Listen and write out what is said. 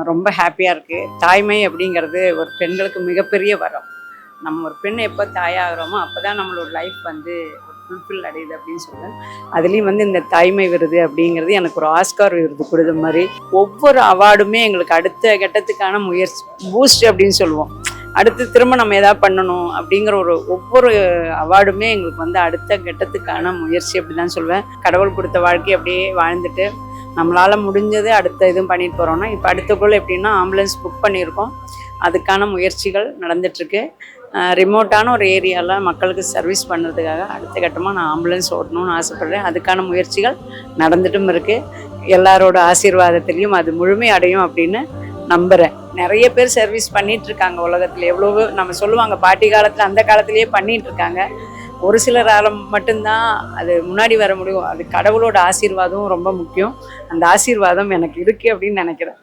ரொம்ப ஹாப்பியாக இருக்குது. தாய்மை அப்படிங்கிறது ஒரு பெண்களுக்கு மிகப்பெரிய வரம். நம்ம ஒரு பெண் எப்போ தாயாகிறோமோ அப்போ தான் நம்மளோட லைஃப் வந்து ஒரு ஃபுல்ஃபில் அடையுது அப்படின்னு சொல்லுவேன். அதுலேயும் வந்து இந்த தாய்மை விருது அப்படிங்கிறது எனக்கு ஒரு ஆஸ்கார் விருது கொடுத்த மாதிரி. ஒவ்வொரு அவார்டுமே எங்களுக்கு அடுத்த கட்டத்துக்கான முயற்சி பூஸ்ட் அப்படின்னு சொல்லுவோம். அடுத்து திரும்ப நம்ம எதாவது பண்ணணும் அப்படிங்கிற ஒவ்வொரு அவார்டுமே எங்களுக்கு வந்து அடுத்த கட்டத்துக்கான முயற்சி அப்படி தான் சொல்லுவேன். கடவுள் கொடுத்த வாழ்க்கை அப்படியே வாழ்ந்துட்டு நம்மளால் முடிஞ்சது அடுத்த இதுவும் பண்ணிட்டு போகிறோன்னா, இப்போ அடுத்தக்குள்ள எப்படின்னா ஆம்புலன்ஸ் புக் பண்ணியிருக்கோம். அதுக்கான முயற்சிகள் நடந்துகிட்ருக்கு. ரிமோட்டான ஒரு ஏரியாவில் மக்களுக்கு சர்வீஸ் பண்ணுறதுக்காக அடுத்த கட்டமாக நான் ஆம்புலன்ஸ் ஓட்டணும்னு ஆசைப்பட்றேன். அதுக்கான முயற்சிகள் நடந்துட்டும் இருக்குது. எல்லாரோட ஆசீர்வாதத்திலையும் அது முழுமை அடையும் அப்படின்னு நம்புகிறேன். நிறைய பேர் சர்வீஸ் பண்ணிகிட்ருக்காங்க உலகத்தில். எவ்வளவோ நம்ம சொல்லுவாங்க பாட்டி காலத்தில் அந்த காலத்துலேயே பண்ணிகிட்ருக்காங்க. ஒரு சிலரால் மட்டும்தான் அது முன்னாடி வர முடியும். அது கடவுளோட ஆசீர்வாதம் ரொம்ப முக்கியம். அந்த ஆசீர்வாதம் எனக்கு இருக்குது அப்படின்னு நினைக்கிறேன்.